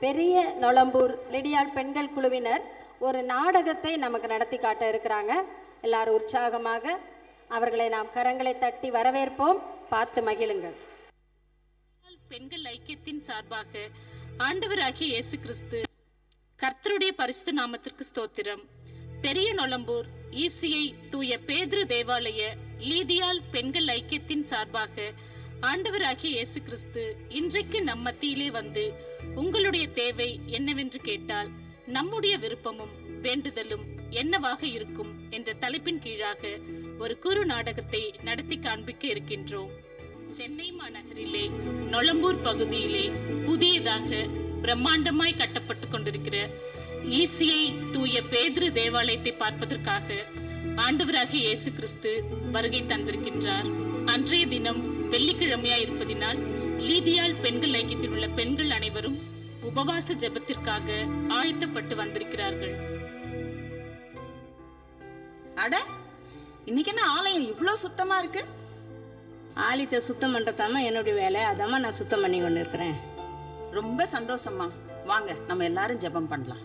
பெரிய நொளம்பூர் லிடியால் பெண்கள் குழுவினர் ஒரு நாடகத்தை நமக்கு நடத்தி காட்ட இருக்கிறாங்க. எல்லாரும் உற்சாகமாக அவர்களை நாம் கரங்களை தட்டி வரவேற்போம். பார்த்து மகிழுங்கள். பெண்கள் ஐக்கியத்தின் சார்பாக ஆண்டவராகிய இயேசு கிறிஸ்து கர்த்தருடைய பரிசுத்த நாமத்திற்கு ஸ்தோத்திரம். பெரிய நொளம்பூர் ஈசிஐ தூய பேதுரு தேவாலய லீதியால் பெண்கள் ஐக்கியத்தின் சார்பாக ஆண்டவராகிய இயேசு கிறிஸ்து இன்றைக்கு நம் மத்தியிலே வந்து உங்களுடைய தேவை என்னவென்று கேட்டால் நம்முடைய விருப்பமும் வேண்டுதலும் என்னவாக இருக்கும் என்ற தலைப்பின் கீழாக ஒரு குறு நாடகத்தை நடத்தி காண்பிக்க இருக்கின்றோம். சென்னை மாநகரிலே நொளம்பூர் பகுதியிலே புதியதாக பிரம்மாண்டமாய் கட்டப்பட்டு கொண்டிருக்கிற ஈசிஐ தூய பேதுரு தேவாலயத்தை பார்ப்பதற்காக ஆண்டவராகிய இயேசு கிறிஸ்து வருகை தந்திருக்கின்றார். அன்றைய தினம் வெள்ளிக்கிழமையா இருப்பதினால் லீதியால் பெண்கள் ஐக்கியத்தில் உள்ள பெண்கள் அனைவரும் உபவாச ஜெபத்திற்காக ஆயத்தப்பட்டு வந்திருக்கிறார்கள். அட, இன்னைக்கு என்ன ஆலயம் இவ்வளவு சுத்தமா இருக்கு? ஆலயத்தை சுத்தம் பண்றதாம என்னுடைய வேலை, அதாம நான் சுத்தம் பண்ணி கொண்டு இருக்கிறேன். ரொம்ப சந்தோஷமா. வாங்க நம்ம எல்லாரும் ஜெபம் பண்ணலாம்.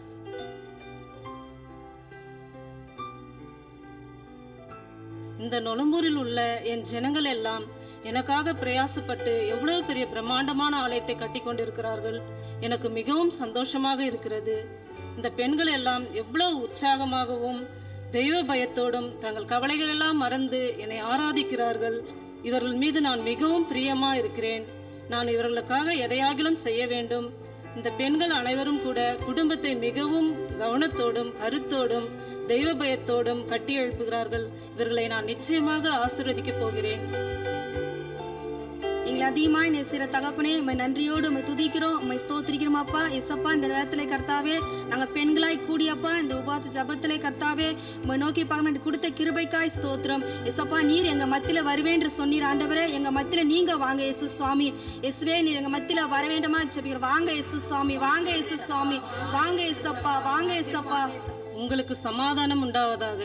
இந்த நொளம்பூரில் உள்ள என் ஜனங்கள் எல்லாம் எனக்காக பிரயாசப்பட்டு எவ்வளவு பெரிய பிரம்மாண்டமான ஆலயத்தை கட்டி கொண்டிருக்கிறார்கள். எனக்கு மிகவும் சந்தோஷமாக இருக்கிறது. இந்த பெண்கள் எல்லாம் எவ்வளவு உற்சாகமாகவும் தெய்வ பயத்தோடும் தங்கள் கவலைகள் எல்லாம் மறந்து என்னை ஆராதிக்கிறார்கள். இவர்கள் மீது நான் மிகவும் பிரியமா இருக்கிறேன். நான் இவர்களுக்காக எதையாகிலும் செய்ய வேண்டும். இந்த பெண்கள் அனைவரும் கூட குடும்பத்தை மிகவும் கவனத்தோடும் கருத்தோடும் தெய்வ பயத்தோடும் கட்டி எழுப்புகிறார்கள். இவர்களை நான் நிச்சயமாக ஆசீர்வதிக்க போகிறேன். எங்களை அதிகமாய் நேசிக்கிற தகப்பனே, உம்மை நன்றியோடு உம்மை துதிக்கிறோம், உம்மை ஸ்தோத்திரிக்கிறோம் அப்பா. எஸ்அப்பா, இந்த நேரத்திலே கர்த்தாவே நாங்கள் பெண்களாய் கூடியப்பா இந்த உபாச ஜபத்திலே கர்த்தாவே உம்மை நோக்கி பார்க்க கொடுத்த கிருபைக்காய் ஸ்தோத்திரம். எஸ்அப்பா, நீர் எங்க மத்தியில வருவேன் என்று சொன்னீர் ஆண்டவரே. எங்க மத்தியில நீங்க வாங்க இயேசு சுவாமி. இயேசுவே, நீர் எங்க மத்தியில வர வேண்டுமா ஜெபிக்கிறோம். வாங்க இயேசு சுவாமி, வாங்க இயேசு சுவாமி, வாங்க இயேசப்பா, வாங்க இயேசப்பா. உங்களுக்கு சமாதானம் உண்டாவதாக.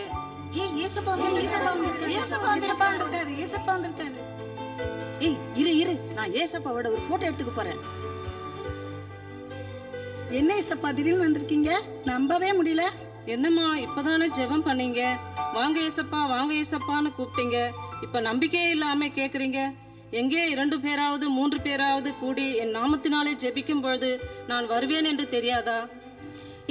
ஏய், இரு நான் ஏசப்பாவோட ஒரு போட்டோ எடுத்துக்க போறேன். என்ன இயேசப்பா திடீர்னு வந்திருக்கீங்க? நம்பவே முடியல. என்னம்மா, இப்பதானே ஜெபம் பண்ணீங்க. வாங்க ஏசப்பா, வாங்க ஏசப்பான்னு கூப்பிட்டீங்க. இப்ப நம்பிக்கையே இல்லாம கேக்குறீங்க. எங்கே 2 பேராவது 3 பேராவது கூடி என் நாமத்தினாலே ஜெபிக்கும் பொழுது நான் வருவேன் என்று தெரியாதா?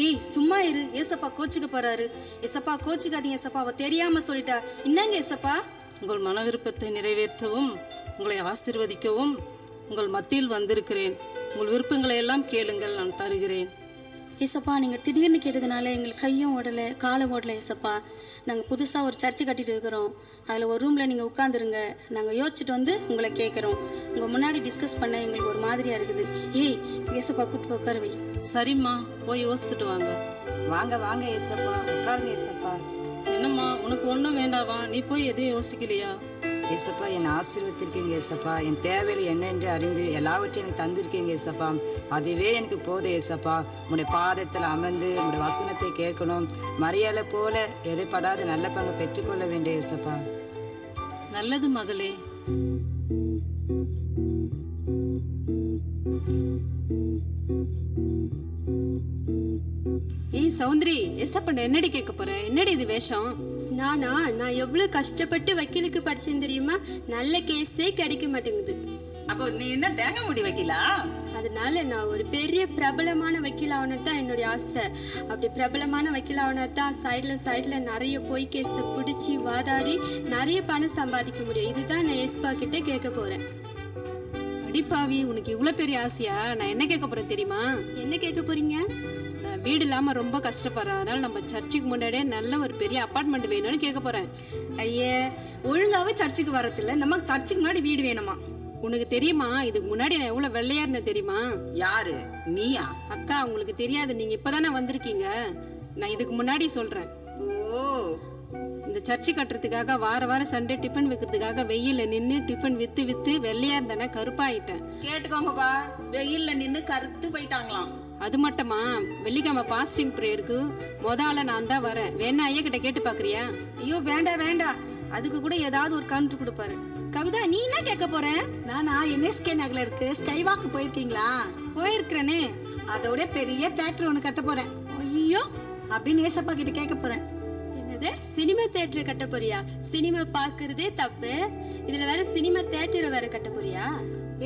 ஏய், சும்மா இரு. ஏசப்பா கோச்சுக்க போறாரு. ஏசப்பா கோச்சுக்காதீங்க ஏசப்பா, அவ தெரியாம சொல்லிட்டா. என்னங்க ஏசப்பா? உங்கள் மன விருப்பத்தை நிறைவேற்றவும் உங்களை ஆசீர்வதிக்கவும் உங்கள் மத்தியில் வந்திருக்கிறேன். உங்கள் விருப்பங்களை எல்லாம் கேளுங்கள், நான் தருகிறேன். ஏசப்பா, நீங்கள் திடீர்னு கேட்டதுனால எங்களுக்கு கையும் ஓடலை காலை ஓடலை ஏசப்பா. நாங்கள் புதுசாக ஒரு சர்ச்சு கட்டிட்டு இருக்கிறோம். அதில் ஒரு ரூமில் நீங்கள் உட்காந்துருங்க. நாங்கள் யோசிச்சுட்டு வந்து உங்களை கேட்குறோம். உங்கள் முன்னாடி டிஸ்கஸ் பண்ண எங்களுக்கு ஒரு மாதிரியாக இருக்குது. ஏய், ஏசப்பா கூட்டு உட்கார வை. சரிம்மா, போய் யோசித்துட்டு வாங்க. வாங்க வாங்க ஏசப்பா, உட்காருங்க ஏசப்பா. என்னம்மா, உனக்கு ஒன்றும் வேண்டாவா? நீ போய் எதையும் யோசிக்கலையா? ஏசப்பா, என்னை ஆசீர்வதித்திருக்கீங்க ஏசப்பா. என் தேவையில் என்ன என்று அறிந்து எல்லாவற்றையும் எனக்கு தந்திருக்கீங்க ஏசப்பா. அதுவே எனக்கு போதும் ஏசப்பா. உங்களுடைய பாதத்தில் அமர்ந்து உங்களுடைய வசனத்தை கேட்கணும். மரியாதை போல எடைப்படாத நல்ல பங்கு பெற்றுக்கொள்ள வேண்டிய ஏசப்பா. நல்லது மகளே. ஏய் சௌந்தரி, ஏசப்பா என்னடி கேட்க போற? என்னடி இது வேஷம்? நான் எவ்வளவு கஷ்டப்பட்டு வக்கீலுக்கு படிச்சேன் தெரியுமா? நல்ல கேஸே கிடைக்க மாட்டேங்குது. அப்போ நீ என்ன தேங்க முடி வைக்கலா? அதனால நான் ஒரு பெரிய பிரபலமான வக்கீல் ஆகணும் தான் என்னுடைய ஆசை. அப்படி பிரபலமான வக்கீல் ஆகணும் தான் சைட்ல நிறைய பொய் கேஸை பிடிச்சி வாதாடி நிறைய பணம் சம்பாதிக்க முடியும். இதுதான் நான் ஏசப்பா கிட்ட கேட்க போறேன். அடிப்பாவி, உனக்கு இவ்வளவு பெரிய ஆசையா? நான் என்ன கேட்க போறேன் தெரியுமா? என்ன கேட்க போறீங்க? நான் வீடு இல்லாம ரொம்ப கஷ்டப்படுறேன். அதனால நம்ம சர்ச்சுக்கு முன்னாடியே நல்ல ஒரு பெரிய அபார்ட்மெண்ட் வேணும்னு கேட்க போறேன். ஐயே, ஒழுங்காவே சர்ச்சுக்கு வரதில்ல. நமக்கு சர்ச்சுக்கு முன்னாடி வீடு வேணுமா? உனக்கு தெரியுமா இதுக்கு முன்னாடி நான் எவ்வளவு வெள்ளையா இருந்தேன் தெரியுமா? யாரு நீயா? அக்கா, உங்களுக்கு தெரியாது, நீங்க இப்பதானே வந்திருக்கீங்க. நான் இதுக்கு முன்னாடி சொல்றேன். ஓ, இந்த சர்ச்சு கட்டுறதுக்காக வாரம் சண்டே டிஃபன் வைக்கிறதுக்காக வெயில்ல நின்று டிஃபன் வித்து வித்து வெள்ளையா இருந்தானே கருப்பாயிட்டேன். கேட்டுக்கோங்கப்பா, வெயில்ல நின்னு கருத்து போயிட்டாங்களாம். அது மட்டுமா, வெள்ளிக்கிழமை பாஸ்டிங் ப்ரேயருக்கு முதல்ல நான் தான் வரேன். வேணா ஐயா கிட்ட கேட்டு பாக்குறியா? ஐயோ வேண்டாம், அதுக்கு கூட ஏதாவது ஒரு கவுண்டர் கொடுப்பாரு. கவிதா, நீ என்ன கேட்க போற? நானா NSK நகர்ல இருக்கு ஸ்கைவாக்கு போயிருக்கீங்களா? போயிருக்கிறேனே. அதோட பெரிய தியேட்டர் ஒண்ணு கட்ட போறேன். ஐயோ, அப்படின்னு ஏசப்பா கிட்ட கேட்க போறேன். என்னது, சினிமா தியேட்டர் கட்ட போறியா? சினிமா பாக்குறதே தப்பு, இதுல வேற சினிமா தியேட்டரை வேற கட்ட போறியா?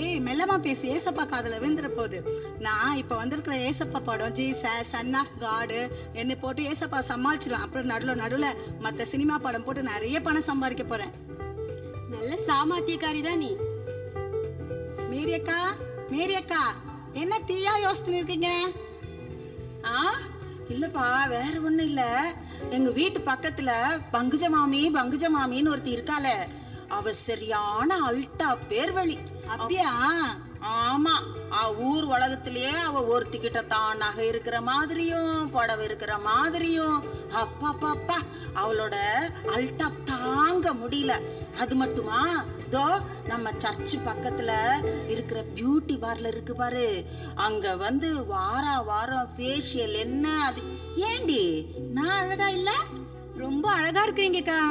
ஏய், மெல்லமா பேசி ஏசப்பா காதுல விழுந்துற போகுது. நான் இப்ப வந்திருக்கிற ஏசப்பா படம் ஜீசஸ் சன் ஆஃப் காடு என்ன போட்டு ஏசப்பா சமாளிச்சிருவேன். அப்புறம் நடுவுல மத்த சினிமா படம் போட்டு நிறைய பணம் சம்பாதிக்க போறேன். நல்ல சாமர்த்தியக்காரி தான் நீ. மேரியக்கா என்ன தீயா யோசிச்சுன்னு இருக்கீங்க? இல்லப்பா, வேற ஒண்ணு இல்ல. எங்க வீட்டு பக்கத்துல பங்குஜ மாமின்னு ஒருத்தி இருக்காள, அவ சரியான அல்டா பேர்வழி. அப்படியா? ஆமா, ஊர் உலகத்திலேயே அவ ஒருத்திக்கிட்ட தான் நகை இருக்கிற மாதிரியும் புடவை இருக்கிற மாதிரியும், அப்பா அவளோட அல்டா தாங்க முடியல. அது மட்டுமா, தோ நம்ம சர்ச்சு பக்கத்துல இருக்கிற பியூட்டி பார்லர் இருக்கு பாரு, அங்க வந்து வாரம் ஃபேஷியல் என்ன அது. ஏண்டி நான் அழகா இல்ல? ரொம்ப அழகா இருக்கிறீங்கக்கா.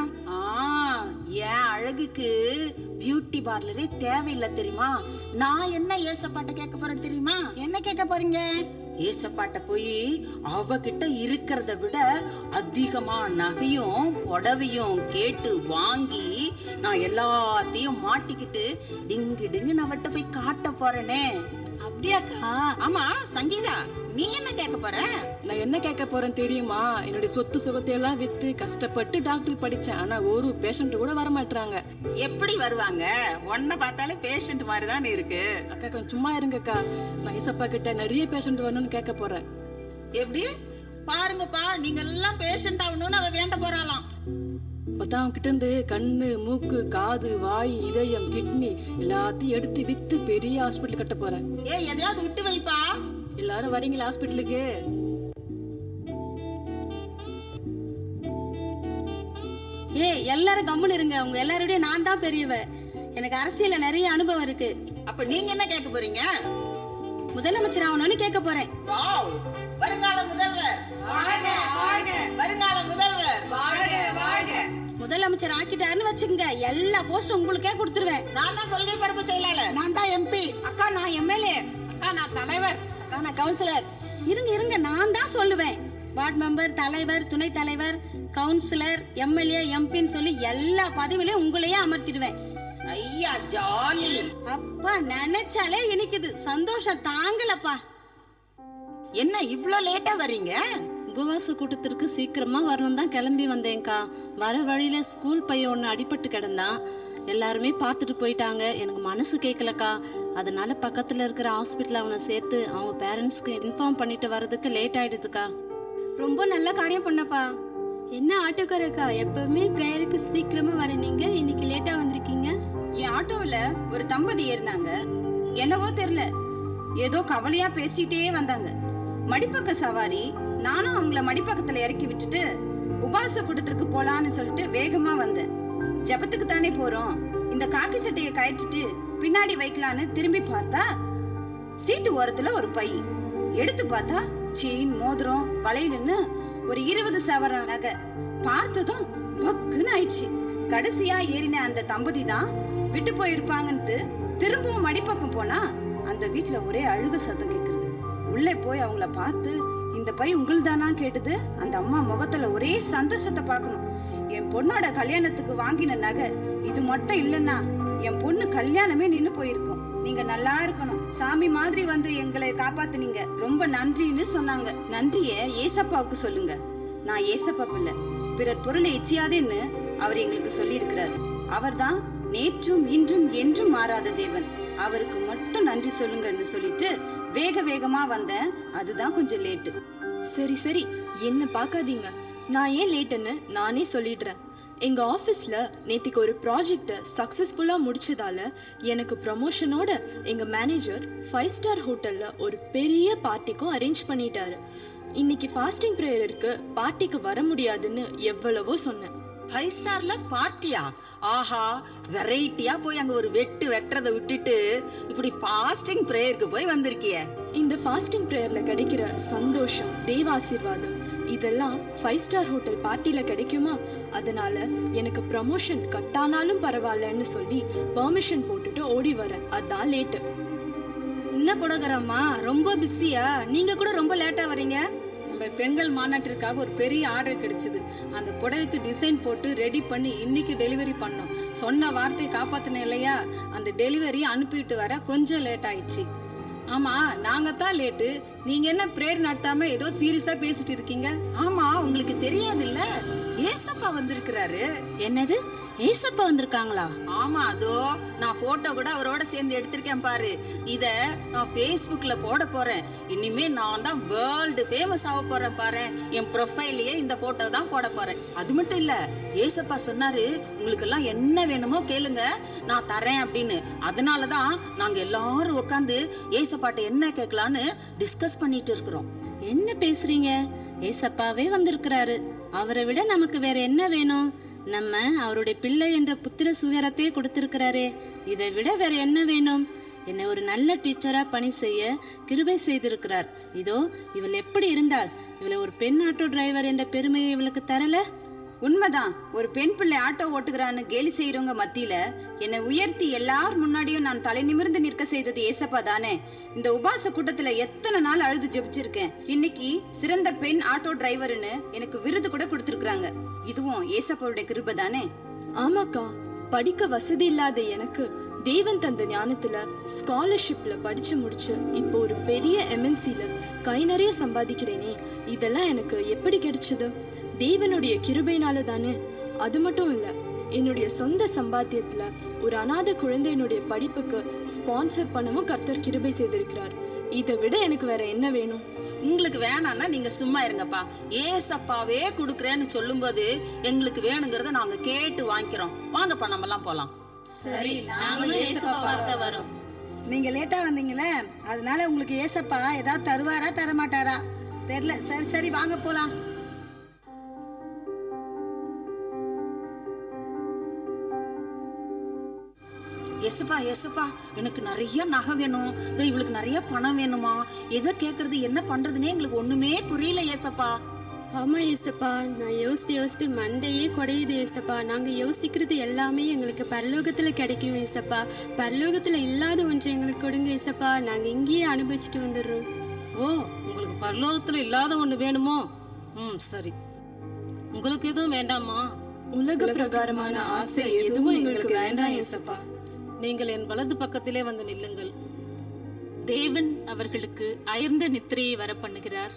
என் அழகுக்கு பியூட்டி பார்லரே தேவையில்லை தெரியுமா? நான் என்ன ஏசப்பாட்ட கேட்க போறேன் தெரியுமா? என்ன கேட்க போறீங்க? ஏசப்பாட்ட போய் அவகிட்ட இருக்கிறத விட அதிகமா நகையும் புடவையும் கேட்டு வாங்கி நான் எல்லாத்தையும் மாட்டிக்கிட்டு டிங்கு அவட்ட போய் காட்ட போறேனே. அப்படியாக்கா? ஆமா சங்கீதா, நீ என்ன கேட்க போற? நான் என்ன கேட்க போறேன் தெரியுமா? என்னுடைய சொத்து சுகத்தை எல்லாம் வித்து கஷ்டப்பட்டு டாக்டர் படிச்சேன், ஆனா ஒரு பேஷண்ட் கூட வர மாட்டாங்க. எப்படி வருவாங்க? உன்னை பார்த்தாலே பேஷண்ட் மாதிரி தான் இருக்கு. அக்கா கொஞ்சம் சும்மா இருங்கக்கா, நான் ஏசப்பா கிட்ட நிறைய பேஷண்ட் வரணும்னு கேட்க போறேன். எப்படி பாருங்கப்பா, நீங்க எல்லாம் பேஷண்ட் ஆகணும்னு அவ வேண்ட போறாளாம். அப்பதான் அவங்க கிட்ட இருந்து கண்ணு மூக்கு காது வாய் இதயம் கிட்னி எல்லாத்தையும் எடுத்து வித்து பெரிய ஹாஸ்பிட்டல் கட்ட போறேன். எதையாவது விட்டு வைப்பா. எல்லாரும் வரீங்களா ஹாஸ்பிட்டலுக்கு? எல்லாரும் கம்முன்னு இருங்க. உங்க எல்லாரோடய நான் தான் பெரியவ. எனக்கு அரசியல்ல நிறைய அனுபவம் இருக்கு. அப்ப நீங்க என்ன கேட்க போறீங்க? முதலமைச்சர் ஆகணும்னு கேட்க போறேன். வருங்கால முதல்வர் வாழ்க வாழ்க, வருங்கால முதல்வர் வாழ்க வாழ்க. முதலமைச்சர் ஆக்கிட்டாருன்னு வச்சுக்கோங்க, எல்லா போஸ்டும் உங்களுக்கே கொடுத்துருவேன். நான் தான் கொள்கை பரப்பு செயலாளர். நான் தான் எம்பி. அக்கா நான் எம்எல்ஏ. அக்கா நான் தலைவர். அக்கா நான் கவுன்சிலர். இருங்க நான் தான் சொல்லுவேன். வார்டு மெம்பர், தலைவர், துணை தலைவர், கவுன்சிலர், எம்எல்ஏ, எம்பின்னு சொல்லி எல்லா பதவியிலையும் உங்களையே அமர்த்திடுவேன். ஐயா ஜாலி. அப்பா நினைச்சாலே இனிக்குது, சந்தோஷம் தாங்கலப்பா. என்ன இவ்ளோ லேட்டா வரீங்க? உபவாச கூட்டத்திற்கு சீக்கிரமா வரணும் தான் கிளம்பி வந்தேன்க்கா. வர வழியில ஸ்கூல் பையன் ஒன்று அடிபட்டு கிடந்தான். எல்லாருமே பார்த்துட்டு போயிட்டாங்க. எனக்கு மனசு கேட்கலக்கா. அதனால பக்கத்துல இருக்கிற ஹாஸ்பிட்டல் அவனை சேர்த்து அவங்க பேரண்ட்ஸ்க்கு இன்ஃபார்ம் பண்ணிட்டு வர்றதுக்கு லேட் ஆயிடுச்சுக்கா. ரொம்ப நல்ல காரியம் பண்ணப்பா. என்ன ஆட்டோக்காரக்கா, எப்பவுமே பிரேயருக்கு சீக்கிரமா வர நீங்க இன்னைக்கு லேட்டா வந்திருக்கீங்க. என் ஆட்டோவில் ஒரு தம்பதி ஏறினாங்க. என்னவோ தெரியல, ஏதோ கவலையா பேசிட்டே வந்தாங்க. மடிப்பக்க சவாரி. நானும் அவங்கள மடிப்பக்கத்துல இறக்கி விட்டுட்டு உபாச கூட்டத்திற்கு போலான்னு சொல்லிட்டு வேகமா வந்தேன். ஜபத்துக்கு தானே போறோம், இந்த காக்கி சட்டையை கயற்றிட்டு பின்னாடி வைக்கலான்னு திரும்பி பார்த்தா சீட்டு ஓரத்துல ஒரு பை. எடுத்து பார்த்தா செயின், மோதிரம், வளையல்னு ஒரு 20 சவரன் நகை. பார்த்ததும் பக்குன்னு ஆயிடுச்சு. கடைசியா ஏறின அந்த தம்பதி தான் விட்டு போயிருப்பாங்கன்ட்டு திரும்பவும் மடிப்பக்கம் போனா அந்த வீட்டுல ஒரே அழுகு சத்தம் கேக்குறது. உள்ளே போய் அவங்கள பார்த்து இந்த பை உங்களுதானா கேட்டது. அந்த அம்மா முகத்துல ஒரே சந்தோஷத்தை பார்க்கணும். என் பொண்ணோட கல்யாணத்துக்கு வாங்கின நகை இது மட்டும் இல்லைன்னா என் பொண்ணு கல்யாணமே நின்னு போயிருக்கும். நீங்க நல்லா இருக்கணும், சாமி மாதிரி வந்து எங்களை காப்பாத்துனீங்க, ரொம்ப நன்றின்னு சொன்னாங்க. நன்றிய ஏசப்பாவுக்கு சொல்லுங்க. நான் ஏசப்பா பிள்ளை, பிறர் பொருளை எச்சியாதேன்னு அவர் எங்களுக்கு சொல்லி இருக்கிறார். அவர்தான் நேற்றும் இன்றும் என்றும் மாறாத தேவன். அவருக்கு மட்டும் நன்றி சொல்லுங்கன்னு சொல்லிட்டு வேகமா வந்தேன். அதுதான் கொஞ்சம் லேட்டு. சரி என்ன பார்க்காதீங்க, நான் ஏன் லேட்டுன்னு நானே சொல்லிடுறேன். எங்க ஆஃபீஸ்ல நேத்திக்கு ஒரு ப்ராஜெக்டை சக்சஸ்ஃபுல்லா முடிச்சதால எனக்கு ப்ரமோஷனோட எங்க மேனேஜர் 5 ஸ்டார் ஹோட்டல்ல ஒரு பெரிய பார்ட்டிக்கும் அரேஞ்ச் பண்ணிட்டாரு. இன்னைக்கு ஃபாஸ்டிங் ப்ரேயர் இருக்கு, பார்ட்டிக்கு வர முடியாதுன்னு எவ்வளவோ சொன்னேன். 5 ஸ்டார்ல பார்ட்டியா? ஆஹா, வெரைட்டியா போய் அங்க ஒரு வெட்டுறதை விட்டுட்டு இப்படி ஃபாஸ்டிங் பிரேயருக்கு போய் வந்திருக்கிய. இந்த ஃபாஸ்டிங் ப்ரேயர்ல கிடைக்கிற சந்தோஷம், தேவாசீர்வாதம் இதெல்லாம் 5 ஸ்டார் ஹோட்டல் பார்ட்டில கிடைக்குமா? அதனால எனக்கு ப்ரமோஷன் கட்டானாலும் பரவாயில்லன்னு சொல்லி பெர்மிஷன் போட்டுட்டு ஓடி வரேன். அதான் லேட்டு. என்ன என்ன புடகரம்மா, ரொம்ப பிஸியா? நீங்க கூட ரொம்ப லேட்டா வரீங்க. நம்ம பெண்கள் மாநாட்டிற்காக ஒரு பெரிய ஆர்டர் கிடைச்சது. அந்த புடவைக்கு டிசைன் போட்டு ரெடி பண்ணி இன்னைக்கு டெலிவரி பண்ணோம். சொன்ன வார்த்தையை காப்பாத்தின இல்லையா? அந்த டெலிவரி அனுப்பிட்டு வர கொஞ்சம் லேட் ஆயிடுச்சு. ஆமா, நாங்க தான் லேட்டு. நீங்க என்ன பிரேயர் நடத்தாம ஏதோ சீரியஸா பேசிட்டு இருக்கீங்க? ஆமா, உங்களுக்கு தெரியாது இல்ல, ஏசப்பா வந்திருக்கிறாரு. என்னது, ஏசப்பா வந்திருக்காங்களா? ஆமா, அதோ நான் போட்டோ கூட அவரோட சேர்ந்து எடுத்திருக்கேன் பாரு. இத நான் Facebookல போட போறேன். இனிமே நான் தான் வேர்ல்டு ஃபேமஸ் ஆக போறேன் பாரு. என் ப்ரொஃபைல்லயே இந்த போட்டோ தான் போட போறேன். அது மட்டும் இல்ல, ஏசப்பா சொன்னாரு, உங்களுக்கு எல்லாம் என்ன வேணுமோ கேளுங்க, நான் தரேன் அப்படின்னு. அதனாலதான் நாங்க எல்லாரும் உட்காந்து ஏசப்பாட்ட என்ன கேட்கலான்னு டிஸ்கஸ் பண்ணிட்டு இருக்கிறோம். என்ன பேசுறீங்க? ஏசப்பாவே வந்திருக்கிறாரு. அவரை விட நமக்கு வேற என்ன வேணும்? நம்ம அவருடைய பிள்ளை என்ற புத்திர சுகரத்தையே கொடுத்திருக்கிறாரே, இதை விட வேற என்ன வேணும்? என்னை ஒரு நல்ல டீச்சரா பணி செய்ய கிருபை செய்திருக்கிறார். இதோ இவள் எப்படி இருந்தால், இவளை ஒரு பெண் ஆட்டோ டிரைவர் என்ற பெருமையை இவளுக்கு தரல? உண்மைதான். ஒரு பெண் பிள்ளை ஆட்டோ ஓட்டுகிறான்னு கேலி செய்யறவங்க மத்தியில என்னை உயர்த்தி எல்லார் முன்னாடியும் நான் தலை நிமிர்ந்து நிற்க செய்தது ஏசப்பா தானே. இந்த உபாச கூட்டத்துல எத்தனை நாள் அழுது ஜெபிச்சிருக்கேன். இன்னைக்கு சிறந்த பெண் ஆட்டோ டிரைவர்னு எனக்கு விருது கூட கொடுத்திருக்காங்க. இதுவும் ஏசப்பாவுடைய கிருபை தானே. ஆமாக்கா, படிக்க வசதி இல்லாத எனக்கு தேவன் தந்த ஞானத்துல ஸ்காலர்ஷிப்ல படிச்சு முடிச்சு இப்போ ஒரு பெரிய MNCல கை நிறைய சம்பாதிக்கிறேனே, இதெல்லாம் எனக்கு எப்படி கிடைச்சது? தேவனுடைய கிருபையினால தானே. அது மட்டும் இல்ல, என்னுடைய சொந்த சம்பாத்தியத்துல ஒரு அநாத குழந்தையினுடைய படிப்புக்கு ஸ்பான்சர் பண்ணவும் கர்த்தர் கிருபை செய்திருக்கிறார். இதை விட எனக்கு வேற என்ன வேணும்? உங்களுக்கு வேணாம்னா நீங்க சும்மா இருங்கப்பா. ஏசப்பாவே குடுக்கறேன்னு சொல்லும்போது எங்களுக்கு வேணுங்கிறத நாங்க கேட்டு வாங்கிக்கிறோம். வாங்கப்பா, நம்ம எல்லாம் போலாம். சரி, நாங்களும் ஏசப்பா பார்க்க வரோம். நீங்க லேட்டா வந்தீங்களே, அதனால உங்களுக்கு ஏசப்பா ஏதாவது தருவாரா தரமாட்டாரா தெரியல. சரி சரி, வாங்க போலாம். எசப்பா எசப்பா, எனக்கு நிறைய நகை வேணும், இவளுக்கு நிறைய பணம் வேணுமா, எதை கேக்குறது என்ன பண்றதுன்னே எங்களுக்கு ஒண்ணுமே புரியல ஏசப்பா. ஆமா ஏசப்பா, நான் யோசித்து மண்டையே குடையுது ஏசப்பா. நாங்க யோசிக்கிறது எல்லாமே எங்களுக்கு பரலோகத்துல கிடைக்கும் ஏசப்பா. பரலோகத்துல இல்லாத ஒன்று எங்களுக்கு கொடுங்க ஏசப்பா. நாங்க இங்கேயே அனுபவிச்சுட்டு வந்துடுறோம். ஓ, உங்களுக்கு பரலோகத்துல இல்லாத ஒண்ணு வேணுமோ? சரி. உங்களுக்கு எதுவும் வேண்டாமா? உலக பிரகாரமான ஆசை எதுவும் எங்களுக்கு வேண்டாம் ஏசப்பா. நீங்கள் என் வலது பக்கத்திலே வந்து நில்லுங்கள். தேவன் அவர்களுக்கு அயர்ந்த நித்திரையை வர பண்ணுகிறார்.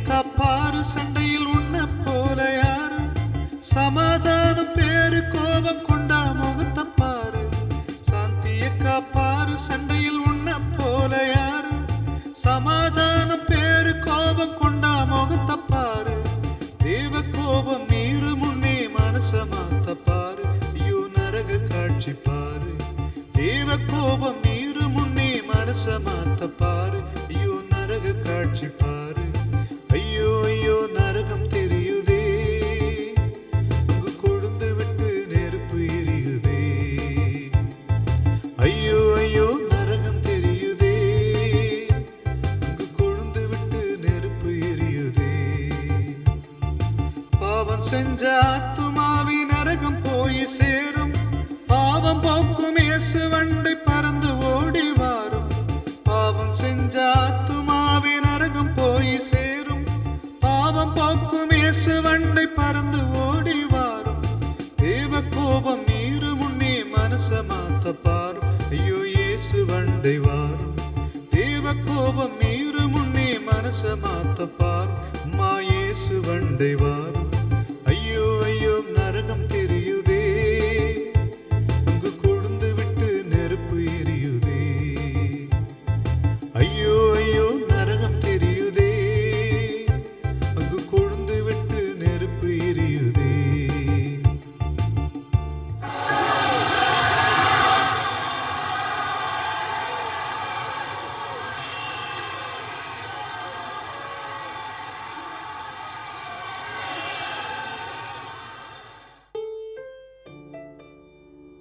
காப்பாரு சண்டையில் உன்ன போல யாரு, சமாதானம் பேரு கோபம் கொண்டா முகத்தை பாரு. சாந்திய காப்பாரு சண்டையில் உன்ன போல யாரு, சமாதானம் பேரு கோபம் கொண்டா முகத்தை பாரு. தேவ கோபம் மீறு முன்னே மனச மாத்த பாரு. ஐயோ நரக காட்சி பாரு. தேவ கோபம் மீறு முன்னே மனச மாத்த பாரு. ஐயோ நரக காட்சி பாரு. ஐயோ ஐயோ நரகம் தெரியுதே, அங்கு கொழுந்து விட்டு நெருப்பு எரியுதே. ஐயோ ஐயோ நரகம் தெரியுதே, அங்கு கொழுந்து விட்டு நெருப்பு எரியுதே. பாவம் செஞ்ச ஆத்துமாவி நரகம் போய் சேரும். பாவம் போக்கும் இயேசு வண்டை பறந்து ஓடி வாரும். பாவம் செஞ்ச ஆத்துமாவி நரகம் போய் சேரும். பாவம் போக்கும் இயேசு வண்டை பறந்து ஓடி வாரும். தேவ கோபம் மீறு முன்னே மனச மாத்த பாரும். ஐயோ இயேசு வண்டை வாரும். தேவ கோபம் மீறு முன்னே மனச மாத்த பாரும். அம்மா இயேசு இயேசுவண்டை வாரும். ஐயோ ஐயோ நரகம் தெரியுதே, அங்கு கொழுந்து விட்டு நெருப்பு எரியுதே. ஐயோ ஐயோ நரகம் தெரியுதே, அங்கு கொழுந்து விட்டு நெருப்பு எரியுதே.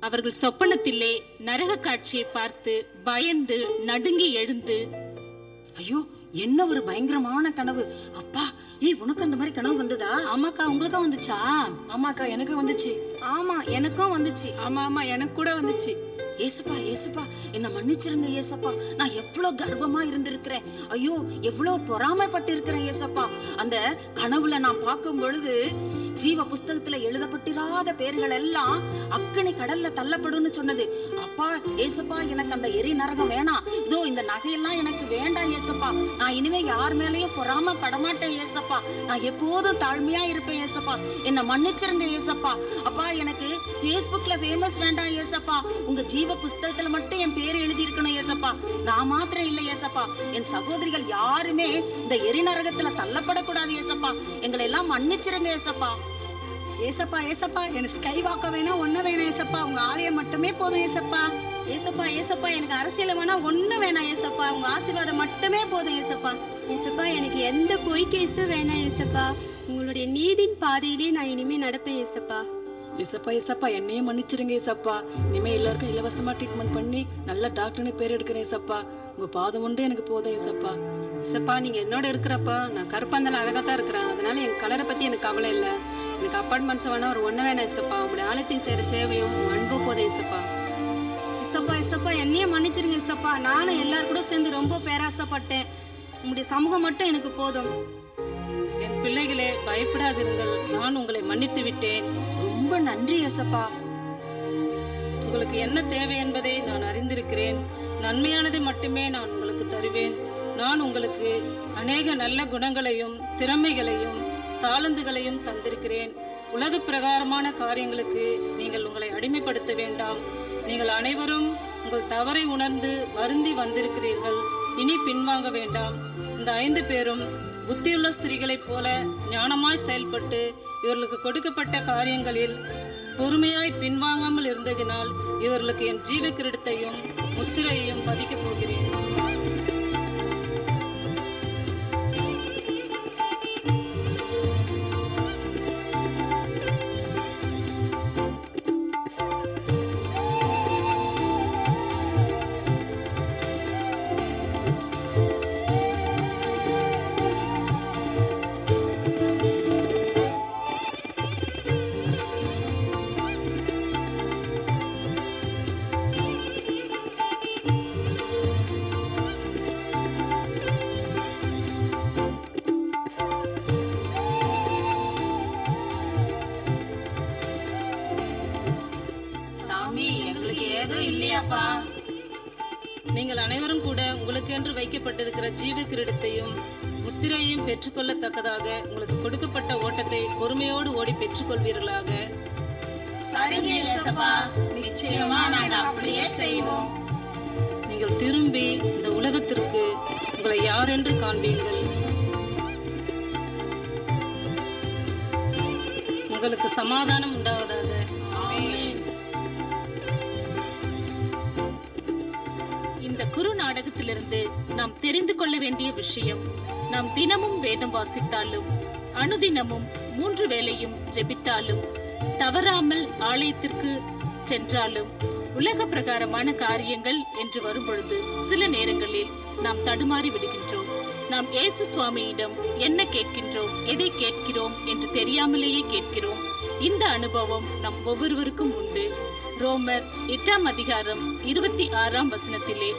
அவர்கள் சொப்பனத்திலே நரக காட்சியை பார்த்து பயந்து நடுங்கி எழுந்து, ஐயோ என்ன ஒரு பயங்கரமான கனவு. அப்பா ஏய் உனக்கு அந்த மாதிரி கனவு வந்ததா? ஆமாக்கா, உங்களுக்கும் வந்துச்சா? ஆமாக்கா, எனக்கு வந்துச்சு. ஆமா, எனக்கும் வந்துச்சு. ஆமா எனக்கு கூட வந்துச்சு. ஏசப்பா ஏசப்பா என்ன மன்னிச்சிருங்க ஏசப்பா, நான் எவ்வளவு கர்வமா இருந்திருக்கிறேன். ஐயோ எவ்வளவு பொறாமைப்பட்டு இருக்கிறேன் ஏசப்பா. அந்த கனவுல நான் பார்க்கும் பொழுது ஜீவ புஸ்தகத்துல எழுதப்பட்டிராத பேர்கள் எல்லாம் அக்கனி கடல்ல தள்ளப்படும்னு சொன்னது. அப்பா ஏசப்பா எனக்கு அந்த எரி நரகம் வேணாம், இதோ இந்த நகையெல்லாம் எனக்கு வேண்டாம் ஏசப்பா. நான் இனிமே யார் மேலயும் பொறாம படமாட்டேன் ஏசப்பா. நான் எப்போதும் தாழ்மையா இருப்பேன் ஏசப்பா, என்ன மன்னிச்சிருங்க ஏசப்பா. அப்பா எனக்கு Facebookல ஃபேமஸ் வேண்டாம் ஏசப்பா, உங்க ஜீவ புஸ்தகத்துல மட்டும் என் பேர் எழுதி இருக்கணும் ஏசப்பா. நான் மாத்திரம் இல்ல ஏசப்பா, என் சகோதரிகள் யாருமே இந்த எரி நரகத்துல தள்ளப்படக்கூடாது ஏசப்பா. எங்களை எல்லாம் மன்னிச்சிருங்க ஏசப்பா. ஏசப்பா ஏசப்பா எனக்கு ஸ்கை வாக்க வேணாம், ஒன்ன வேணாம் ஏசப்பா, உங்க ஆலயம் மட்டுமே போதும் ஏசப்பா. ஏசப்பா ஏசப்பா எனக்கு அரசியல் வேணாம், ஒண்ணு வேணாம் ஏசப்பா, உங்க ஆசீர்வாதம் மட்டுமே போதும் ஏசப்பா. ஏசப்பா எனக்கு எந்த பொய் கேஸும் வேணாம் ஏசப்பா, உங்களுடைய நீதின் பாதையிலே நான் இனிமே நடப்பேன் ஏசப்பா. ஏசப்பா ஏசப்பா என்னையும் மன்னிச்சிருங்க ஏசப்பா. இனிமே எல்லாருக்கும் இலவசமா ட்ரீட்மெண்ட் பண்ணி நல்ல டாக்டர்னு பேர் எடுக்கிறேன் ஏசப்பா. உங்க பாதம் ஒன்று எனக்கு போதும் ஏசப்பா. ஏசப்பா நீங்க என்னோட இருக்கிறப்ப நான் கருப்பாந்தால அழகாத்தான் இருக்கிறேன், அதனால என் கலரை பத்தி எனக்கு கவலை இல்லை. எனக்கு அப்பார்ட்மெண்ட்ஸ் வேணா ஒரு ஒண்ணு வேணாம் ஏசப்பா, உங்களுடைய ஆலயத்துக்கு செய்யற சேவையும் அன்பு போதும் ஏசப்பா. ஏசப்பா ஏசப்பா என்னையே மன்னிச்சிருங்க ஏசப்பா, நானும் எல்லாரும் கூட சேர்ந்து ரொம்ப பேராசப்பட்டேன், உங்களுடைய சமூகம் மட்டும் எனக்கு போதும். என் பிள்ளைகளே பயப்படாதிருங்கள், நான் உங்களை மன்னித்து விட்டேன். ரொம்ப நன்றி ஏசப்பா. உங்களுக்கு என்ன தேவை என்பதை நான் அறிந்திருக்கிறேன். நன்மையானதை மட்டுமே நான் உங்களுக்கு தருவேன். நான் உங்களுக்கு அநேக நல்ல குணங்களையும் திறமைகளையும் தாளந்துகளையும் தந்திருக்கிறேன். உலக பிரகாரமான காரியங்களுக்கு நீங்கள் உங்களை அடிமைப்படுத்த வேண்டாம். நீங்கள் அனைவரும் உங்கள் தவறை உணர்ந்து வருந்தி வந்திருக்கிறீர்கள், இனி பின்வாங்க வேண்டாம். இந்த 5 பேரும் புத்தியுள்ள ஸ்திரீகளைப் போல ஞானமாய் செயல்பட்டு இவர்களுக்கு கொடுக்கப்பட்ட காரியங்களில் பொறுமையாய் பின்வாங்காமல் இருந்ததினால் இவர்களுக்கு என் ஜீவ கிரீடத்தையும் முத்திரையையும் பதிக்கப் போகிறேன். நீங்கள் அனைவரும் கூட உங்களுக்கென்று வைக்கப்பட்டிருக்கிற ஜீவ கிரீடத்தையும் முத்திரையையும் பெற்றுக்கொள்ளத்தக்கதாக உங்களுக்கு கொடுக்கப்பட்ட ஓட்டத்தை பொறுமையோடு ஓடி பெற்றுக்கொள்வீர்களாக. சரிங்க இயேசப்பா, நிச்சயமா நாங்க அப்படியே செய்வோம். நீங்கள் திரும்பி இந்த உலகத்திற்கு உங்களை யார் என்று காண்பீங்கள். உங்களுக்கு சமாதானம் உண்டாவதாக. இந்த குறு நாடகத்திலிருந்து நாம் தெரிந்து கொள்ள வேண்டிய விஷயம், நாம் தினமும் வேதம் வாசித்தாலும் அனுதினமும் 3 வேளையும் ஜெபித்தாலும் தவறாமல் ஆலயத்திற்கு சென்றாலும் உலக பிரகாரமான காரியங்கள் என்று வரும்பொழுது சில நேரங்களில் நாம் தடுமாறி விடுகின்றோம். நாம் இயேசு சுவாமியிடம் என்ன கேட்கின்றோம், எதை கேட்கிறோம் என்று தெரியாமலேயே கேட்கிறோம். இந்த அனுபவம் நம் ஒவ்வொருவருக்கும் உண்டு. ரோமர் 8ஆம் அதிகாரம் 26ஆம் வசனத்திலே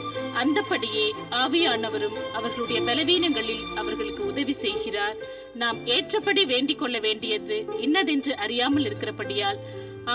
அந்தபடியே ஆவியானவரும் அவர்களுடைய பலவீனங்களில் அவர்களுக்கு உதவி செய்கிறார். நாம் ஏற்றபடி வேண்டிக் கொள்ள வேண்டியது இன்னதென்று அறியாமல் இருக்கிறபடியால்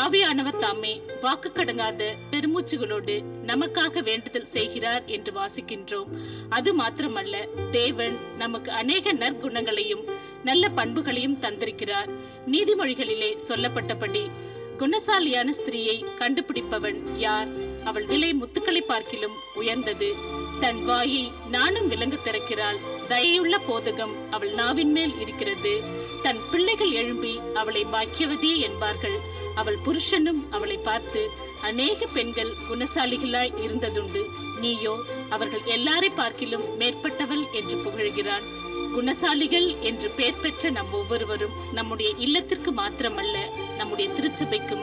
ஆவியானவர் தாமே வாக்கு கடங்காத பெருமூச்சுகளோடு நமக்காக வேண்டுதல் செய்கிறார் என்று வாசிக்கின்றோம். அது மாத்திரமல்ல, தேவன் நமக்கு அநேக நற்குணங்களையும் நல்ல பண்புகளையும் தந்திருக்கிறார். நீதிமொழிகளிலே சொல்லப்பட்டபடி குணசாலியான ஸ்திரீயை கண்டுபிடிப்பவன் யார்? அவள் விலை முத்துக்களை பார்க்கிலும் உயர்ந்தது. தன் வாயை நானும் விலங்கு திறக்கிறாள். தயையுள்ள போதகம் அவள் நாவின் மேல் இருக்கிறது. தன் பிள்ளைகள் எழும்பி அவளை பாக்கியவதி என்பார்கள். அவள் புருஷனும் அவளை பார்த்து, அநேக பெண்கள் குணசாலிகளாய் இருந்ததுண்டு, நீயோ அவர்கள் எல்லாரை பார்க்கிலும் மேற்பட்டவள் என்று புகழ்கிறான். குணசாலிகள் என்று பெயர் பெற்ற நம் ஒவ்வொருவரும் நம்முடைய இல்லத்திற்கு மாத்திரமல்ல, நம்முடைய திருச்சபைக்கும்,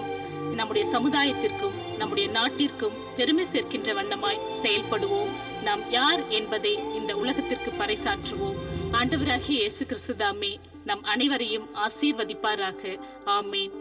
நம்முடைய சமுதாயத்திற்கும், நம்முடைய நாட்டிற்கும் பெருமை சேர்க்கின்ற வண்ணமாய் செயல்படுவோம். நாம் யார் என்பதை இந்த உலகத்திற்கு பறைசாற்றுவோம். ஆண்டவராகிய இயேசு கிறிஸ்து தாமே நம் அனைவரையும் ஆசீர்வதிப்பாராக. ஆமேன்.